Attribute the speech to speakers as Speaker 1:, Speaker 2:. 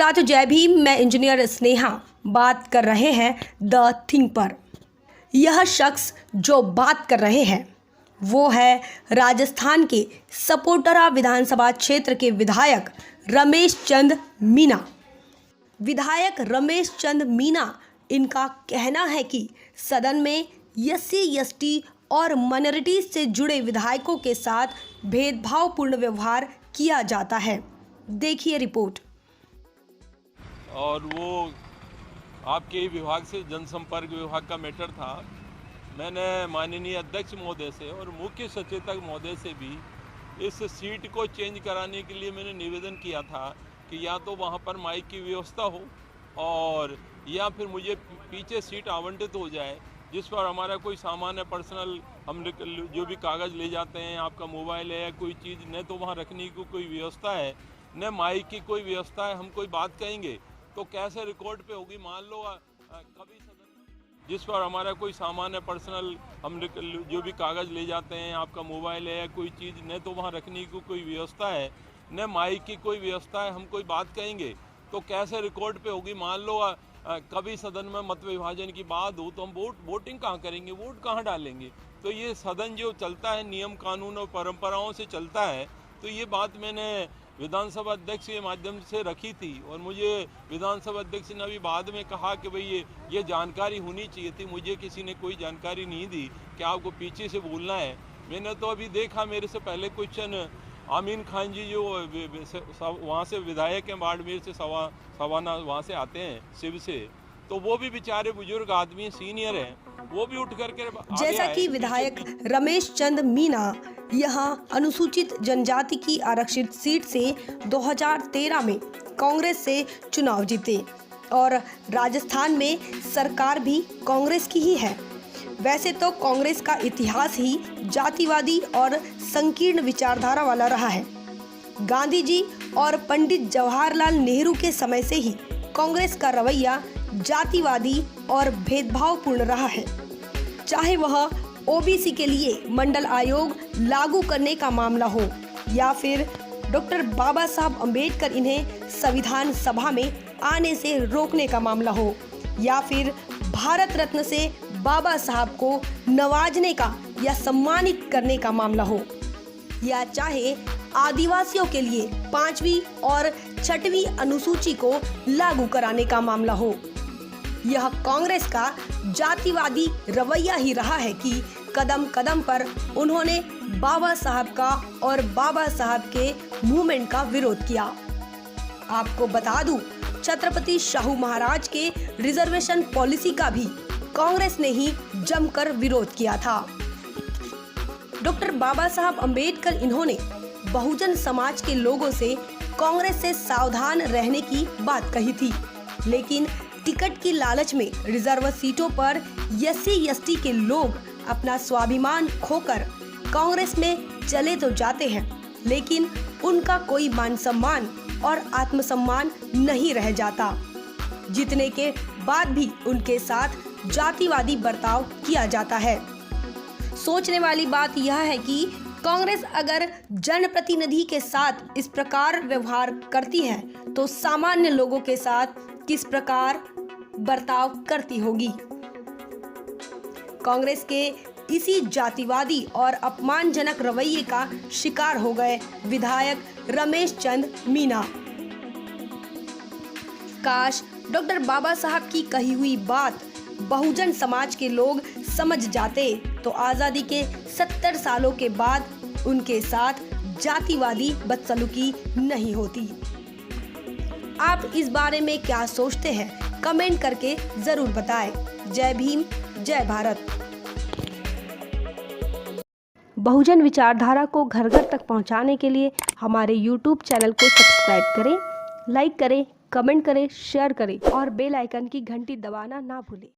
Speaker 1: साथ जय भीम, मैं इंजीनियर स्नेहा बात कर रहे हैं द थिंग पर। यह शख्स जो बात कर रहे हैं वो है राजस्थान के सपोटरा विधानसभा क्षेत्र के विधायक रमेश चंद मीना। विधायक रमेश चंद मीना, इनका कहना है कि सदन में SC/ST और माइनॉरिटीज से जुड़े विधायकों के साथ भेदभावपूर्ण व्यवहार किया जाता है। देखिए रिपोर्ट।
Speaker 2: और वो आपके विभाग से जनसंपर्क विभाग का मैटर था। मैंने माननीय अध्यक्ष महोदय से और मुख्य सचेतक महोदय से भी इस सीट को चेंज कराने के लिए मैंने निवेदन किया था कि या तो वहाँ पर माइक की व्यवस्था हो और या फिर मुझे पीछे सीट आवंटित हो जाए, जिस पर हमारा कोई सामान है पर्सनल, हम जो भी कागज़ ले जाते हैं, आपका मोबाइल है या कोई चीज़, न तो वहाँ रखने की कोई व्यवस्था है न माइक की कोई व्यवस्था है। हम कोई बात कहेंगे तो कैसे रिकॉर्ड पे होगी। मान लो कभी जिस पर हमारा कोई सामान है पर्सनल, हम जो भी कागज़ ले जाते हैं, आपका मोबाइल है या कोई चीज़, न तो वहाँ रखने की कोई व्यवस्था है न माइक की कोई व्यवस्था है। हम कोई बात कहेंगे तो कैसे रिकॉर्ड पे होगी। मान लो कभी सदन में मत विभाजन की बात हो तो हम वोटिंग कहाँ करेंगे, वोट कहाँ डालेंगे। तो ये सदन जो चलता है नियम कानून और परंपराओं से चलता है। तो ये बात मैंने विधानसभा अध्यक्ष के माध्यम से रखी थी और मुझे विधानसभा अध्यक्ष ने अभी बाद में कहा कि भाई ये जानकारी होनी चाहिए थी। मुझे किसी ने कोई जानकारी नहीं दी कि आपको पीछे से बोलना है। मैंने तो अभी देखा, मेरे से पहले क्वेश्चन आमीन खान जी जो वहाँ से विधायक हैं, बाड़मेर से सवाना वहाँ से आते हैं शिव से, तो वो भी बेचारे बुजुर्ग आदमी सीनियर हैं, वो भी उठ करके
Speaker 1: जैसा कि विधायक रमेश चंद मीना यहाँ अनुसूचित जनजाति की आरक्षित सीट से 2013 में कांग्रेस से चुनाव जीते और राजस्थान में सरकार भी कांग्रेस की ही है। वैसे तो कांग्रेस का इतिहास ही जातिवादी और संकीर्ण विचारधारा वाला रहा है। गांधी जी और पंडित जवाहरलाल नेहरू के समय से ही कांग्रेस का रवैया जातिवादी और भेदभावपूर्ण रहा है। चाहे वह OBC के लिए मंडल आयोग लागू करने का मामला हो या फिर डॉक्टर बाबा साहब अम्बेडकर इन्हें संविधान सभा में आने से रोकने का मामला हो या फिर भारत रत्न से बाबा साहब को नवाजने का या सम्मानित करने का मामला हो, या चाहे आदिवासियों के लिए 5वीं और 6वीं अनुसूची को लागू कराने का मामला हो। यह कांग्रेस का जातिवादी रवैया ही रहा है कि कदम कदम पर उन्होंने बाबा साहब का और बाबा साहब के मूवमेंट का विरोध किया। आपको बता दूं, छत्रपति शाहू महाराज के रिजर्वेशन पॉलिसी का भी कांग्रेस ने ही जमकर विरोध किया था। डॉक्टर बाबा साहब अम्बेडकर इन्होंने बहुजन समाज के लोगों से कांग्रेस से सावधान रहने की बात कही थी, लेकिन टिकट की लालच में रिजर्व सीटों पर SC/ST के लोग अपना स्वाभिमान खोकर कांग्रेस में चले तो जाते हैं, लेकिन उनका कोई मान सम्मान और आत्मसम्मान नहीं रह जाता। जीतने के बाद भी उनके साथ जातिवादी बर्ताव किया जाता है। सोचने वाली बात यह है कि कांग्रेस अगर जनप्रतिनिधि के साथ इस प्रकार व्यवहार करती है तो सामान्य लोगों के साथ किस प्रकार बर्ताव करती होगी। कांग्रेस के इसी जातिवादी और अपमानजनक रवैये का शिकार हो गए विधायक रमेश चंद मीना। काश डॉक्टर बाबा साहब की कही हुई बात बहुजन समाज के लोग समझ जाते तो आज़ादी के 70 सालों के बाद उनके साथ जातिवादी बदसलूकी नहीं होती। आप इस बारे में क्या सोचते हैं? कमेंट करके जरूर बताएं। जय भीम, जय भारत। बहुजन विचारधारा को घर घर तक पहुंचाने के लिए हमारे YouTube चैनल को सब्सक्राइब करें, लाइक करें, कमेंट करें, शेयर करें और बेल आइकन की घंटी दबाना ना भूलें।